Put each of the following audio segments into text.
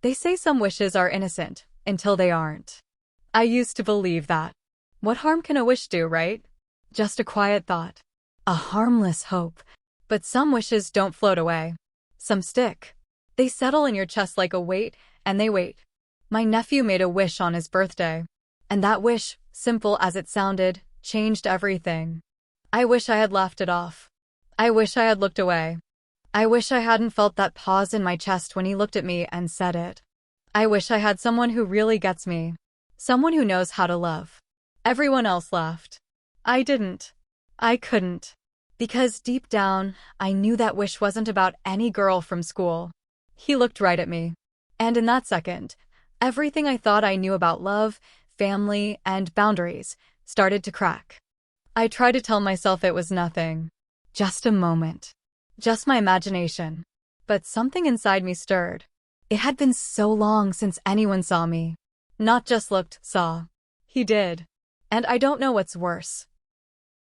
They say some wishes are innocent until they aren't. I used to believe that. What harm can a wish do, right? Just a quiet thought. A harmless hope. But some wishes don't float away. Some stick. They settle in your chest like a weight, and they wait. My nephew made a wish on his birthday. And that wish, simple as it sounded, changed everything. I wish I had laughed it off. I wish I had looked away. I wish I hadn't felt that pause in my chest when he looked at me and said it. I wish I had someone who really gets me. Someone who knows how to love. Everyone else laughed. I didn't. I couldn't. Because deep down, I knew that wish wasn't about any girl from school. He looked right at me. And in that second, everything I thought I knew about love, family, and boundaries started to crack. I tried to tell myself it was nothing. Just a moment. Just my imagination. But something inside me stirred. It had been so long since anyone saw me. Not just looked, saw. He did. And I don't know what's worse.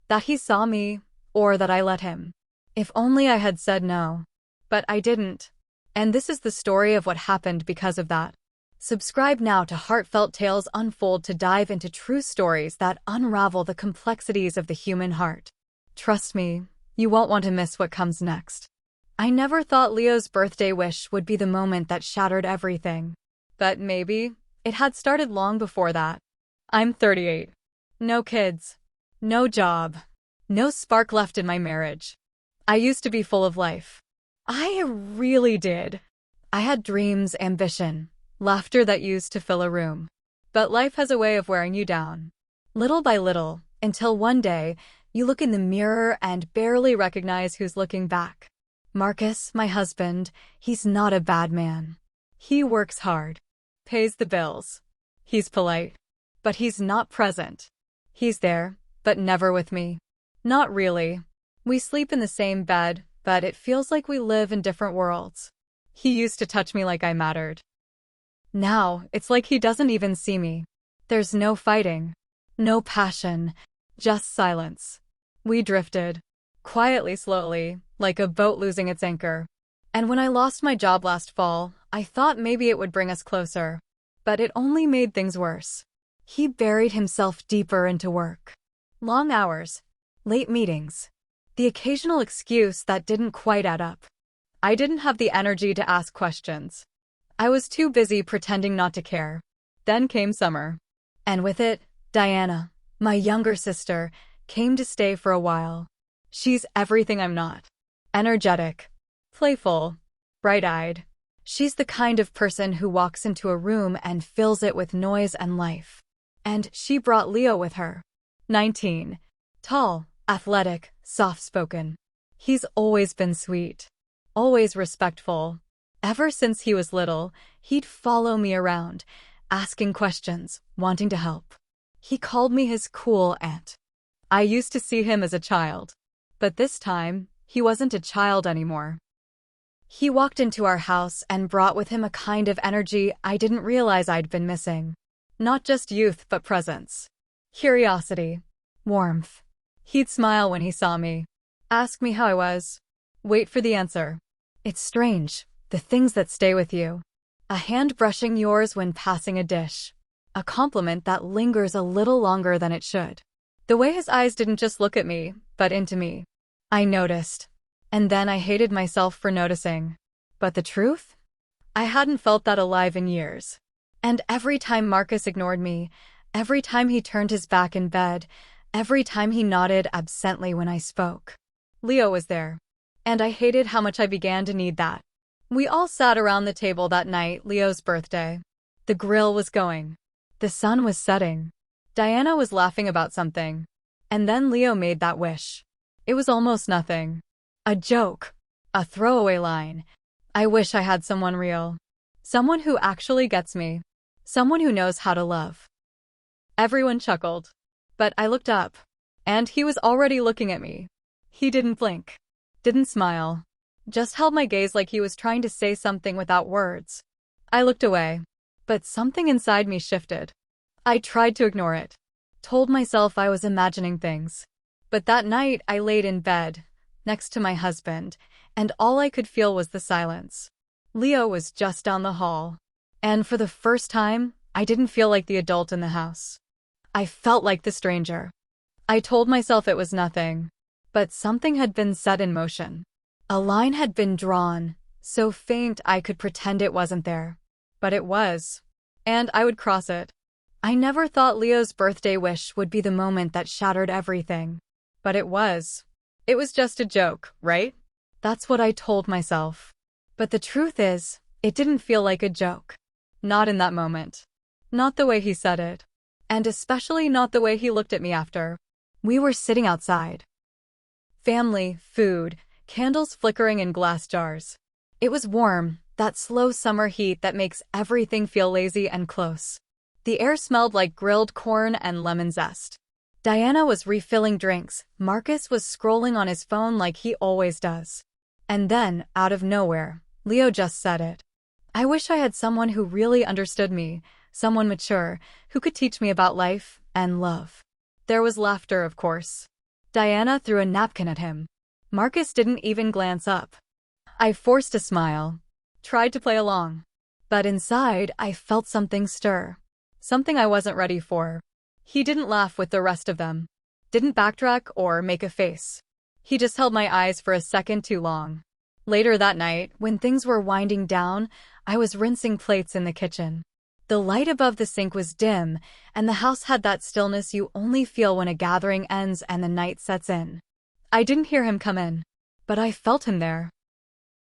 That he saw me, or that I let him. If only I had said no. But I didn't. And this is the story of what happened because of that. Subscribe now to Heartfelt Tales Unfold to dive into true stories that unravel the complexities of the human heart. Trust me, you won't want to miss what comes next. I never thought Leo's birthday wish would be the moment that shattered everything. But maybe it had started long before that. I'm 38. No kids. No job. No spark left in my marriage. I used to be full of life. I really did. I had dreams, ambition, laughter that used to fill a room. But life has a way of wearing you down. Little by little, until one day, you look in the mirror and barely recognize who's looking back. Marcus, my husband, he's not a bad man. He works hard. Pays the bills. He's polite. But he's not present. He's there, but never with me. Not really. We sleep in the same bed, but it feels like we live in different worlds. He used to touch me like I mattered. Now, it's like he doesn't even see me. There's no fighting. No passion. Just silence. We drifted. Quietly, slowly, like a boat losing its anchor. And when I lost my job last fall, I thought maybe it would bring us closer. But it only made things worse. He buried himself deeper into work. Long hours. Late meetings. The occasional excuse that didn't quite add up. I didn't have the energy to ask questions. I was too busy pretending not to care. Then came summer. And with it, Diana, my younger sister, came to stay for a while. She's everything I'm not. Energetic. Playful. Bright-eyed. She's the kind of person who walks into a room and fills it with noise and life. And she brought Leo with her. 19. Tall, athletic, soft-spoken. He's always been sweet. Always respectful. Ever since he was little, he'd follow me around, asking questions, wanting to help. He called me his cool aunt. I used to see him as a child. But this time, he wasn't a child anymore. He walked into our house and brought with him a kind of energy I didn't realize I'd been missing. Not just youth, but presence. Curiosity. Warmth. He'd smile when he saw me. Ask me how I was. Wait for the answer. It's strange, the things that stay with you. A hand brushing yours when passing a dish. A compliment that lingers a little longer than it should. The way his eyes didn't just look at me, but into me. I noticed. And then I hated myself for noticing. But the truth? I hadn't felt that alive in years. And every time Marcus ignored me, every time he turned his back in bed, every time he nodded absently when I spoke, Leo was there. And I hated how much I began to need that. We all sat around the table that night, Leo's birthday. The grill was going. The sun was setting. Diana was laughing about something. And then Leo made that wish. It was almost nothing. A joke. A throwaway line. I wish I had someone real. Someone who actually gets me. Someone who knows how to love. Everyone chuckled. But I looked up. And he was already looking at me. He didn't blink. Didn't smile. Just held my gaze like he was trying to say something without words. I looked away. But something inside me shifted. I tried to ignore it. Told myself I was imagining things. But that night I laid in bed, next to my husband, and all I could feel was the silence. Leo was just down the hall. And for the first time, I didn't feel like the adult in the house. I felt like the stranger. I told myself it was nothing, but something had been set in motion. A line had been drawn, so faint I could pretend it wasn't there. But it was, and I would cross it. I never thought Leo's birthday wish would be the moment that shattered everything. But it was. It was just a joke, right? That's what I told myself. But the truth is, it didn't feel like a joke. Not in that moment. Not the way he said it. And especially not the way he looked at me after. We were sitting outside. Family, food, candles flickering in glass jars. It was warm, that slow summer heat that makes everything feel lazy and close. The air smelled like grilled corn and lemon zest. Diana was refilling drinks. Marcus was scrolling on his phone like he always does. And then, out of nowhere, Leo just said it. I wish I had someone who really understood me, someone mature, who could teach me about life and love. There was laughter, of course. Diana threw a napkin at him. Marcus didn't even glance up. I forced a smile, tried to play along. But inside, I felt something stir. Something I wasn't ready for. He didn't laugh with the rest of them. Didn't backtrack or make a face. He just held my eyes for a second too long. Later that night, when things were winding down, I was rinsing plates in the kitchen. The light above the sink was dim, and the house had that stillness you only feel when a gathering ends and the night sets in. I didn't hear him come in, but I felt him there.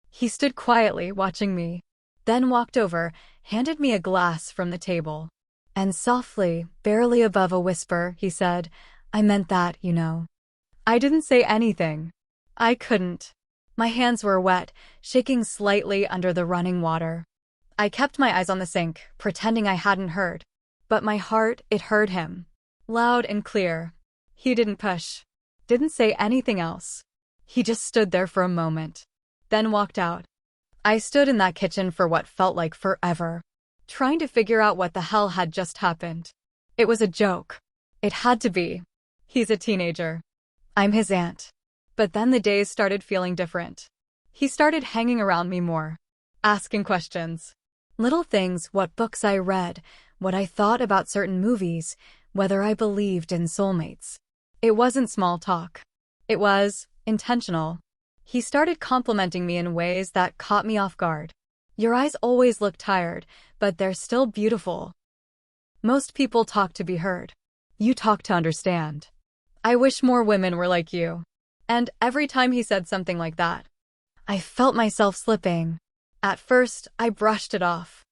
He stood quietly, watching me, then walked over, handed me a glass from the table. And softly, barely above a whisper, he said, "I meant that, you know." I didn't say anything. I couldn't. My hands were wet, shaking slightly under the running water. I kept my eyes on the sink, pretending I hadn't heard. But my heart, it heard him. Loud and clear. He didn't push. Didn't say anything else. He just stood there for a moment. Then walked out. I stood in that kitchen for what felt like forever, trying to figure out what the hell had just happened. It was a joke. It had to be. He's a teenager. I'm his aunt. But then the days started feeling different. He started hanging around me more. Asking questions. Little things, what books I read, what I thought about certain movies, whether I believed in soulmates. It wasn't small talk. It was intentional. He started complimenting me in ways that caught me off guard. Your eyes always look tired, but they're still beautiful. Most people talk to be heard. You talk to understand. I wish more women were like you. And every time he said something like that, I felt myself slipping. At first, I brushed it off.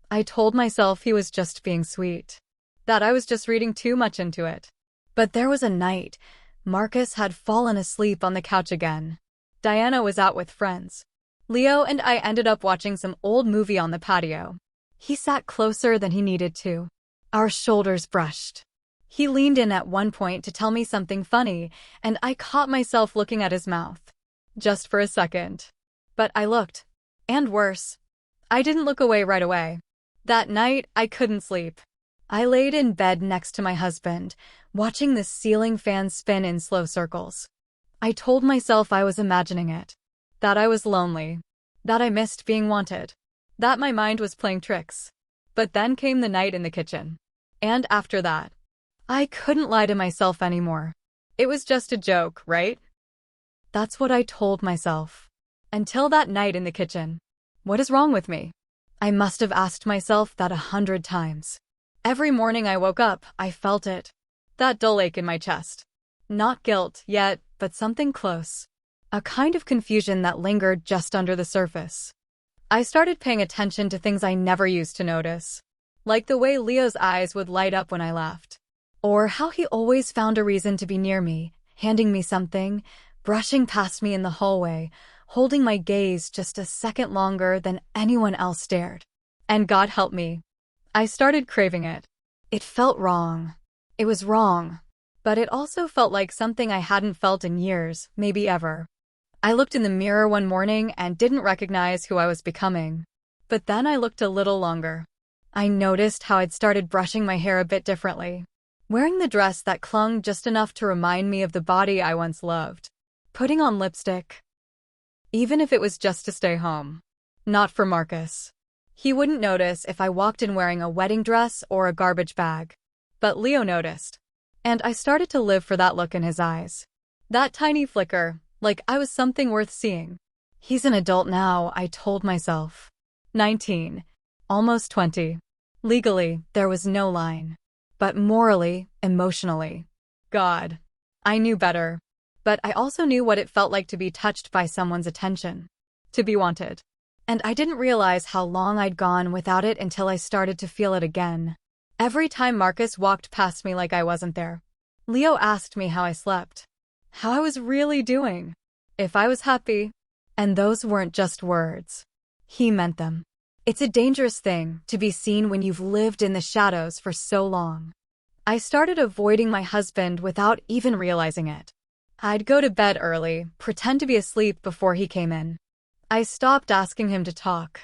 I told myself he was just being sweet, that I was just reading too much into it. But there was a night. Marcus had fallen asleep on the couch again. Diana was out with friends. Leo and I ended up watching some old movie on the patio. He sat closer than he needed to. Our shoulders brushed. He leaned in at one point to tell me something funny, and I caught myself looking at his mouth. Just for a second. But I looked. And worse. I didn't look away right away. That night, I couldn't sleep. I laid in bed next to my husband, watching the ceiling fan spin in slow circles. I told myself I was imagining it. That I was lonely. That I missed being wanted. That my mind was playing tricks. But then came the night in the kitchen. And after that, I couldn't lie to myself anymore. It was just a joke, right? That's what I told myself. Until that night in the kitchen. What is wrong with me? I must have asked myself that 100 times. Every morning I woke up, I felt it. That dull ache in my chest. Not guilt yet, but something close. A kind of confusion that lingered just under the surface. I started paying attention to things I never used to notice. Like the way Leo's eyes would light up when I laughed. Or how he always found a reason to be near me, handing me something, brushing past me in the hallway, holding my gaze just a second longer than anyone else stared. And God help me. I started craving it. It felt wrong. It was wrong. But it also felt like something I hadn't felt in years, maybe ever. I looked in the mirror one morning and didn't recognize who I was becoming. But then I looked a little longer. I noticed how I'd started brushing my hair a bit differently. Wearing the dress that clung just enough to remind me of the body I once loved. Putting on lipstick. Even if it was just to stay home. Not for Marcus. He wouldn't notice if I walked in wearing a wedding dress or a garbage bag. But Leo noticed. And I started to live for that look in his eyes. That tiny flicker, like I was something worth seeing. He's an adult now, I told myself. 19. Almost 20. Legally, there was no line. But morally, emotionally. God. I knew better. But I also knew what it felt like to be touched by someone's attention. To be wanted. And I didn't realize how long I'd gone without it until I started to feel it again. Every time Marcus walked past me like I wasn't there. Leo asked me how I slept. How I was really doing. If I was happy. And those weren't just words. He meant them. It's a dangerous thing to be seen when you've lived in the shadows for so long. I started avoiding my husband without even realizing it. I'd go to bed early, pretend to be asleep before he came in. I stopped asking him to talk.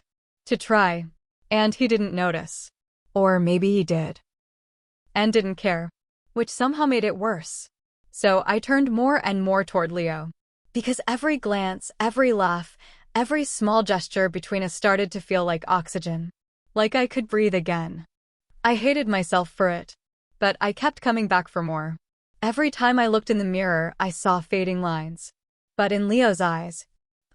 To try. And he didn't notice. Or maybe he did. And didn't care. Which somehow made it worse. So I turned more and more toward Leo. Because every glance, every laugh, every small gesture between us started to feel like oxygen. Like I could breathe again. I hated myself for it. But I kept coming back for more. Every time I looked in the mirror, I saw fading lines. But in Leo's eyes,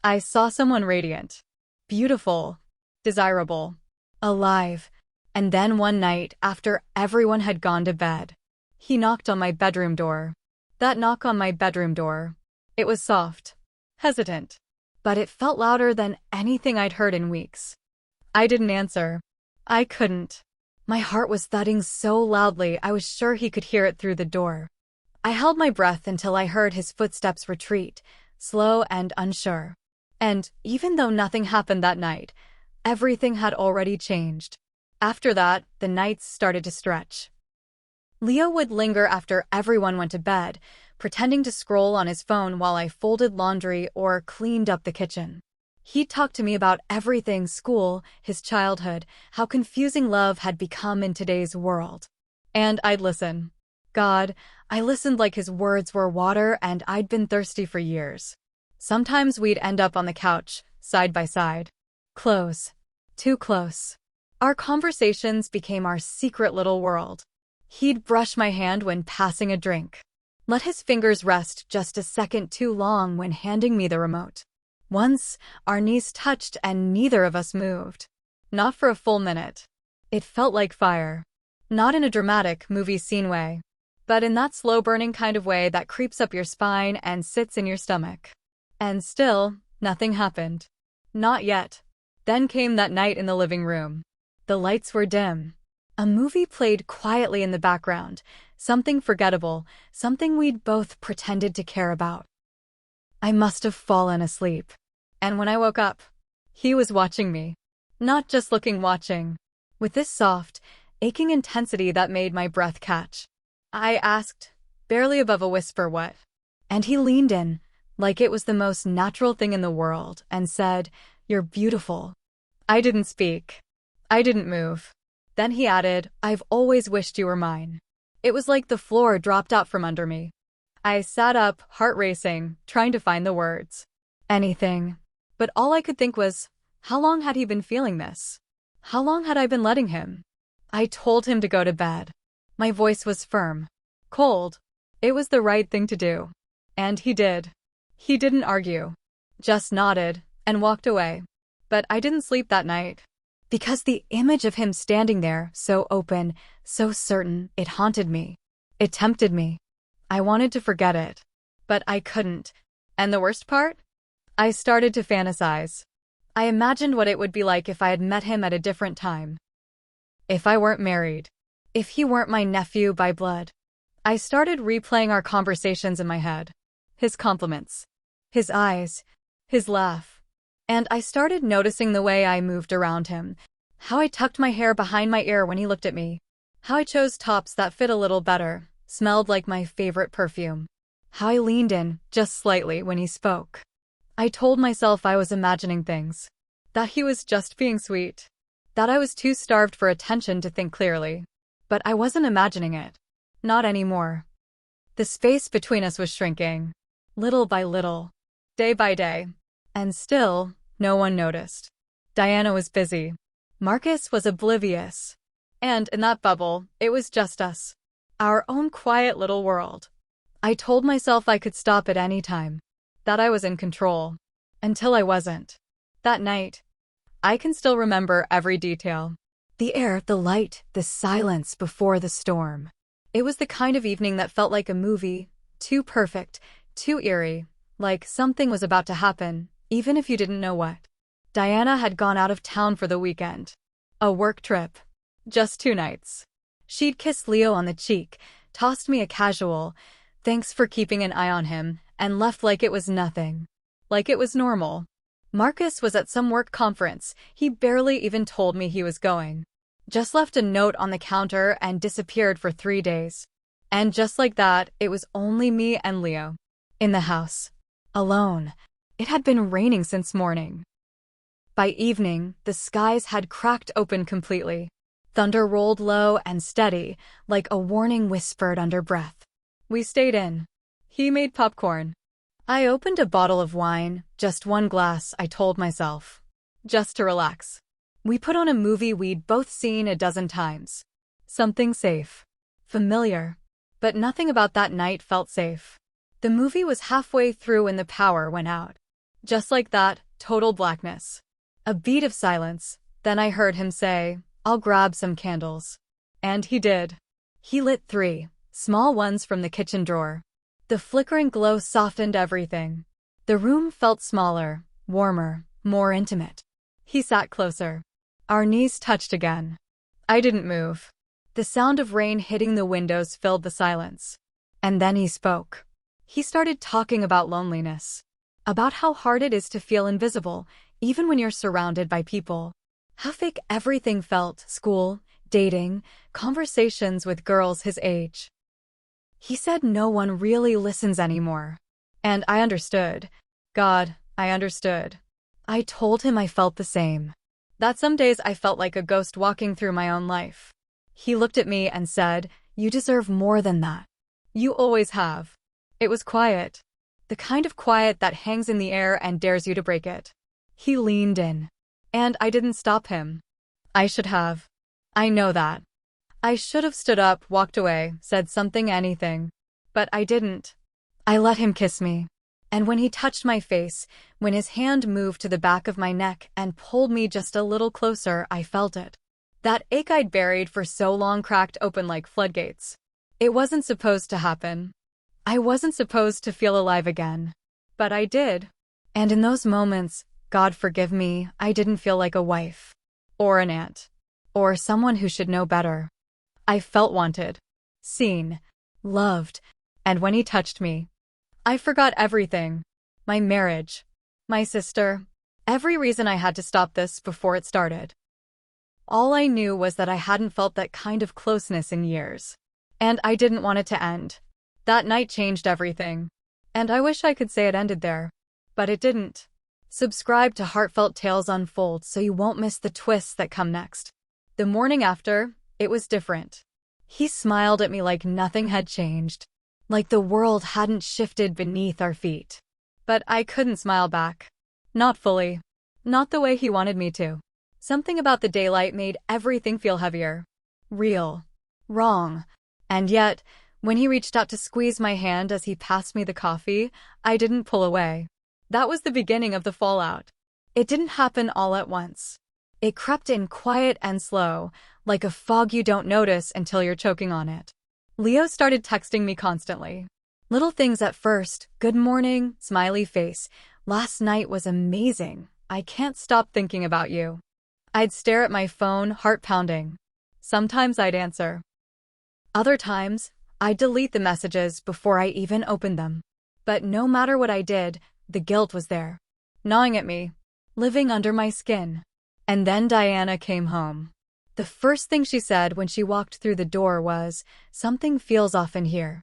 I saw someone radiant. Beautiful. Desirable. Alive. And then one night, after everyone had gone to bed, he knocked on my bedroom door. That knock on my bedroom door. It was soft. Hesitant. But it felt louder than anything I'd heard in weeks. I didn't answer. I couldn't. My heart was thudding so loudly I was sure he could hear it through the door. I held my breath until I heard his footsteps retreat, slow and unsure. And even though nothing happened that night, everything had already changed. After that, the nights started to stretch. Leo would linger after everyone went to bed, pretending to scroll on his phone while I folded laundry or cleaned up the kitchen. He'd talk to me about everything: school, his childhood, how confusing love had become in today's world. And I'd listen. God, I listened like his words were water and I'd been thirsty for years. Sometimes we'd end up on the couch, side by side. Close. Too close. Our conversations became our secret little world. He'd brush my hand when passing a drink. Let his fingers rest just a second too long when handing me the remote. Once, our knees touched and neither of us moved. Not for a full minute. It felt like fire. Not in a dramatic movie scene way, but in that slow-burning kind of way that creeps up your spine and sits in your stomach. And still, nothing happened. Not yet. Then came that night in the living room. The lights were dim. A movie played quietly in the background, something forgettable, something we'd both pretended to care about. I must have fallen asleep. And when I woke up, he was watching me. Not just watching. With this soft, aching intensity that made my breath catch. I asked, barely above a whisper, what? And he leaned in, like it was the most natural thing in the world, and said, "You're beautiful." I didn't speak. I didn't move. Then he added, "I've always wished you were mine." It was like the floor dropped out from under me. I sat up, heart racing, trying to find the words. Anything. But all I could think was, how long had he been feeling this? How long had I been letting him? I told him to go to bed. My voice was firm. Cold. It was the right thing to do. And he did. He didn't argue. Just nodded, and walked away. But I didn't sleep that night. Because the image of him standing there, so open, so certain, it haunted me. It tempted me. I wanted to forget it. But I couldn't. And the worst part? I started to fantasize. I imagined what it would be like if I had met him at a different time. If I weren't married. If he weren't my nephew by blood. I started replaying our conversations in my head. His compliments. His eyes. His laugh. And I started noticing the way I moved around him. How I tucked my hair behind my ear when he looked at me. How I chose tops that fit a little better, smelled like my favorite perfume. How I leaned in, just slightly, when he spoke. I told myself I was imagining things. That he was just being sweet. That I was too starved for attention to think clearly. But I wasn't imagining it. Not anymore. The space between us was shrinking. Little by little. Day by day. And still, no one noticed. Diana was busy. Marcus was oblivious. And in that bubble, it was just us. Our own quiet little world. I told myself I could stop at any time. That I was in control. Until I wasn't. That night, I can still remember every detail. The air, the light, the silence before the storm. It was the kind of evening that felt like a movie, too perfect, too eerie, like something was about to happen, even if you didn't know what. Diana had gone out of town for the weekend. A work trip. Just 2 nights. She'd kissed Leo on the cheek, tossed me a casual, "Thanks for keeping an eye on him," and left like it was nothing. Like it was normal. Marcus was at some work conference. He barely even told me he was going. Just left a note on the counter and disappeared for 3 days. And just like that, it was only me and Leo. In the house. Alone. It had been raining since morning. By evening, the skies had cracked open completely. Thunder rolled low and steady, like a warning whispered under breath. We stayed in. He made popcorn. I opened a bottle of wine, just 1 glass, I told myself. Just to relax. We put on a movie we'd both seen a dozen times. Something safe. Familiar. But nothing about that night felt safe. The movie was halfway through when the power went out. Just like that, total blackness. A beat of silence, then I heard him say, "I'll grab some candles." And he did. He lit 3, small ones from the kitchen drawer. The flickering glow softened everything. The room felt smaller, warmer, more intimate. He sat closer. Our knees touched again. I didn't move. The sound of rain hitting the windows filled the silence. And then he spoke. He started talking about loneliness. About how hard it is to feel invisible, even when you're surrounded by people. How fake everything felt, school, dating, conversations with girls his age. He said no one really listens anymore. And I understood. God, I understood. I told him I felt the same. That some days I felt like a ghost walking through my own life. He looked at me and said, "You deserve more than that. You always have." It was quiet. The kind of quiet that hangs in the air and dares you to break it. He leaned in. And I didn't stop him. I should have. I know that. I should have stood up, walked away, said something, anything. But I didn't. I let him kiss me. And when he touched my face, when his hand moved to the back of my neck and pulled me just a little closer, I felt it. That ache I'd buried for so long cracked open like floodgates. It wasn't supposed to happen. I wasn't supposed to feel alive again. But I did. And in those moments, God forgive me, I didn't feel like a wife. Or an aunt. Or someone who should know better. I felt wanted. Seen. Loved. And when he touched me, I forgot everything. My marriage. My sister. Every reason I had to stop this before it started. All I knew was that I hadn't felt that kind of closeness in years. And I didn't want it to end. That night changed everything. And I wish I could say it ended there. But it didn't. Subscribe to Heartfelt Tales Unfold so you won't miss the twists that come next. The morning after, it was different. He smiled at me like nothing had changed. Like the world hadn't shifted beneath our feet. But I couldn't smile back. Not fully. Not the way he wanted me to. Something about the daylight made everything feel heavier. Real. Wrong. And yet, when he reached out to squeeze my hand as he passed me the coffee, I didn't pull away. That was the beginning of the fallout. It didn't happen all at once. It crept in quiet and slow, like a fog you don't notice until you're choking on it. Leo started texting me constantly. Little things at first, "Good morning," smiley face, "Last night was amazing. I can't stop thinking about you." I'd stare at my phone, heart pounding. Sometimes I'd answer. Other times, I'd delete the messages before I even opened them. But no matter what I did, the guilt was there, gnawing at me, living under my skin. And then Diana came home. The first thing she said when she walked through the door was, "Something feels off in here."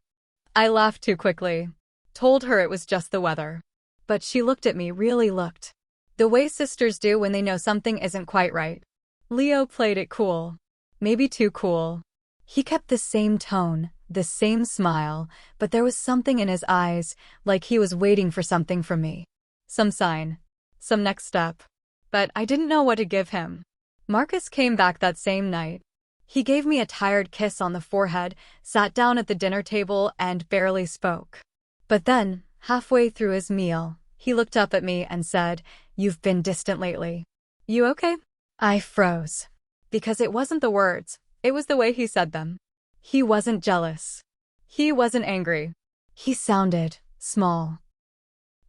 I laughed too quickly. Told her it was just the weather. But she looked at me, really looked. The way sisters do when they know something isn't quite right. Leo played it cool. Maybe too cool. He kept the same tone, the same smile, but there was something in his eyes, like he was waiting for something from me. Some sign. Some next step. But I didn't know what to give him. Marcus came back that same night. He gave me a tired kiss on the forehead, sat down at the dinner table, and barely spoke. But then, halfway through his meal, he looked up at me and said, "You've been distant lately. You okay?" I froze. Because it wasn't the words, it was the way he said them. He wasn't jealous. He wasn't angry. He sounded small,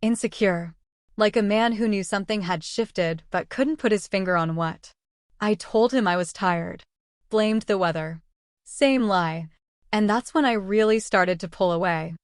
insecure, like a man who knew something had shifted but couldn't put his finger on what. I told him I was tired. Blamed the weather. Same lie. And that's when I really started to pull away.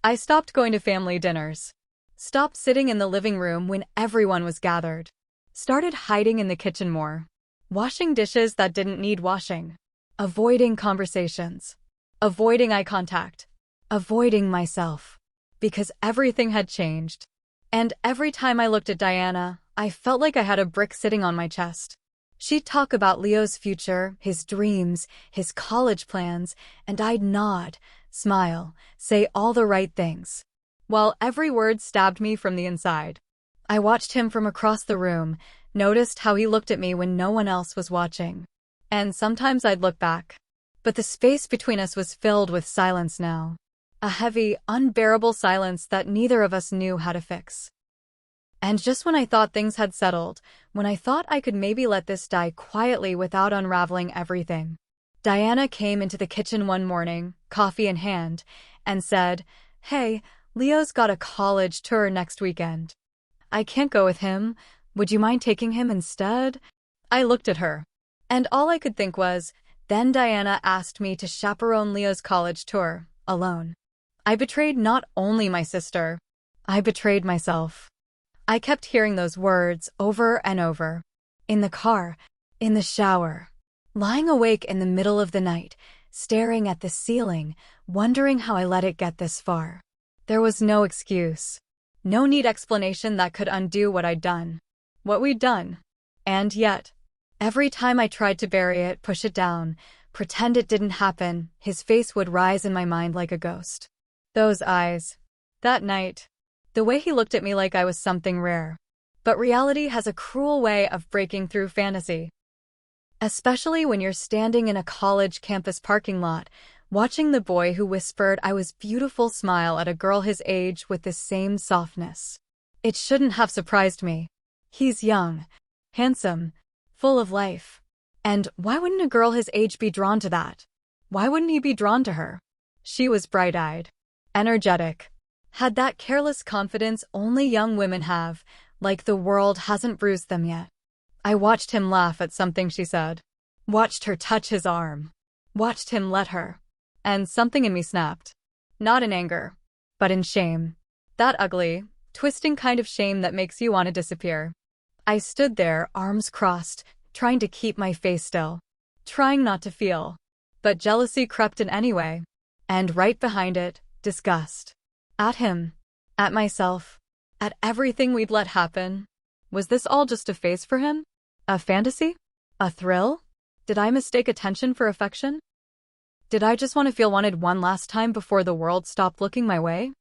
I stopped going to family dinners. Stopped sitting in the living room when everyone was gathered. Started hiding in the kitchen more. Washing dishes that didn't need washing. Avoiding conversations. Avoiding eye contact. Avoiding myself. Because everything had changed. And every time I looked at Diana, I felt like I had a brick sitting on my chest. She'd talk about Leo's future, his dreams, his college plans, and I'd nod, smile, say all the right things, while every word stabbed me from the inside. I watched him from across the room, noticed how he looked at me when no one else was watching. And sometimes I'd look back. But the space between us was filled with silence now. A heavy, unbearable silence that neither of us knew how to fix. And just when I thought things had settled, when I thought I could maybe let this die quietly without unraveling everything, Diana came into the kitchen one morning, coffee in hand, and said, "Hey, Leo's got a college tour next weekend. I can't go with him. Would you mind taking him instead?" I looked at her, and all I could think was, then Diana asked me to chaperone Leo's college tour, alone. I betrayed not only my sister, I betrayed myself. I kept hearing those words over and over. In the car, in the shower, lying awake in the middle of the night, staring at the ceiling, wondering how I let it get this far. There was no excuse. No neat explanation that could undo what I'd done. What we'd done. And yet, every time I tried to bury it, push it down, pretend it didn't happen, his face would rise in my mind like a ghost. Those eyes. That night. The way he looked at me like I was something rare. But reality has a cruel way of breaking through fantasy. Especially when you're standing in a college campus parking lot, watching the boy who whispered I was beautiful smile at a girl his age with the same softness. It shouldn't have surprised me. He's young, handsome, full of life. And why wouldn't a girl his age be drawn to that? Why wouldn't he be drawn to her? She was bright-eyed, energetic, had that careless confidence only young women have, like the world hasn't bruised them yet. I watched him laugh at something she said. Watched her touch his arm. Watched him let her. And something in me snapped. Not in anger, but in shame. That ugly, twisting kind of shame that makes you want to disappear. I stood there, arms crossed, trying to keep my face still. Trying not to feel. But jealousy crept in anyway. And right behind it, disgust. At him. At myself. At everything we'd let happen. Was this all just a phase for him? A fantasy? A thrill? Did I mistake attention for affection? Did I just want to feel wanted one last time before the world stopped looking my way?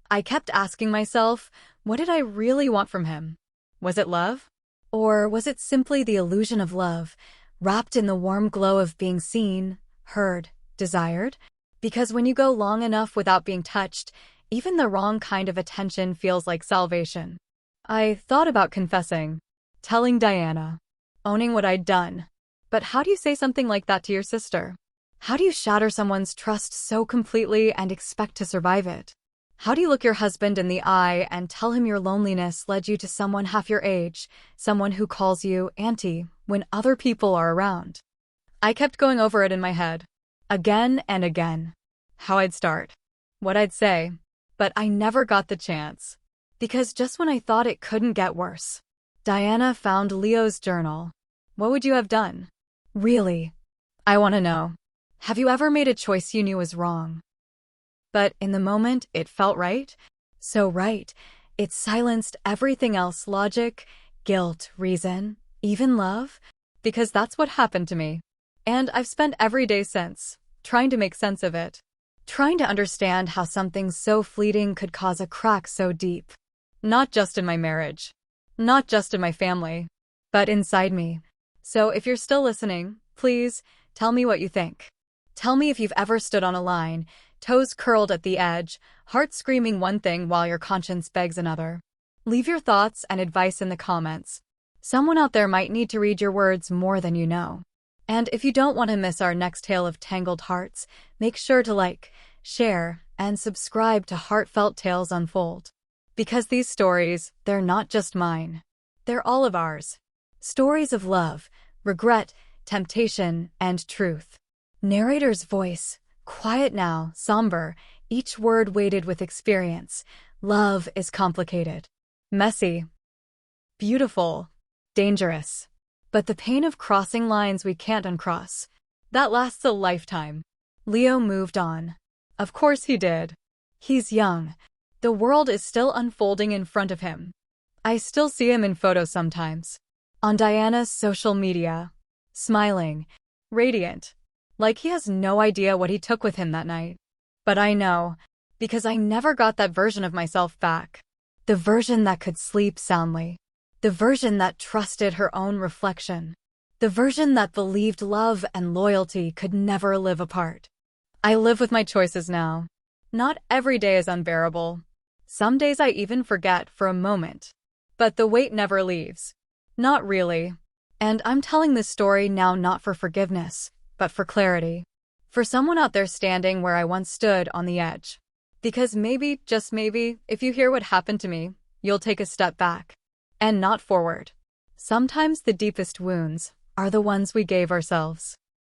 I kept asking myself, what did I really want from him? Was it love? Or was it simply the illusion of love, wrapped in the warm glow of being seen, heard, desired? Because when you go long enough without being touched, even the wrong kind of attention feels like salvation. I thought about confessing, telling Diana, owning what I'd done. But how do you say something like that to your sister? How do you shatter someone's trust so completely and expect to survive it? How do you look your husband in the eye and tell him your loneliness led you to someone half your age, someone who calls you auntie, when other people are around? I kept going over it in my head, again and again. How I'd start, what I'd say. But I never got the chance. Because just when I thought it couldn't get worse, Diana found Leo's journal. What would you have done? Really? I want to know. Have you ever made a choice you knew was wrong? But in the moment, it felt right. So right, it silenced everything else, logic, guilt, reason, even love. Because that's what happened to me. And I've spent every day since, trying to make sense of it. Trying to understand how something so fleeting could cause a crack so deep. Not just in my marriage. Not just in my family. But inside me. So if you're still listening, please tell me what you think. Tell me if you've ever stood on a line, toes curled at the edge, heart screaming one thing while your conscience begs another. Leave your thoughts and advice in the comments. Someone out there might need to read your words more than you know. And if you don't want to miss our next tale of tangled hearts, make sure to like, share, and subscribe to Heartfelt Tales Unfold. Because these stories, they're not just mine. They're all of ours. Stories of love, regret, temptation, and truth. Narrator's voice, quiet now, somber, each word weighted with experience. Love is complicated, messy, beautiful, dangerous. But the pain of crossing lines we can't uncross, that lasts a lifetime. Leo moved on. Of course he did. He's young. The world is still unfolding in front of him. I still see him in photos sometimes. On Diana's social media. Smiling. Radiant. Like he has no idea what he took with him that night. But I know. Because I never got that version of myself back. The version that could sleep soundly. The version that trusted her own reflection. The version that believed love and loyalty could never live apart. I live with my choices now. Not every day is unbearable. Some days I even forget for a moment. But the weight never leaves. Not really. And I'm telling this story now not for forgiveness, but for clarity. For someone out there standing where I once stood on the edge. Because maybe, just maybe, if you hear what happened to me, you'll take a step back. And not forward. Sometimes the deepest wounds are the ones we gave ourselves.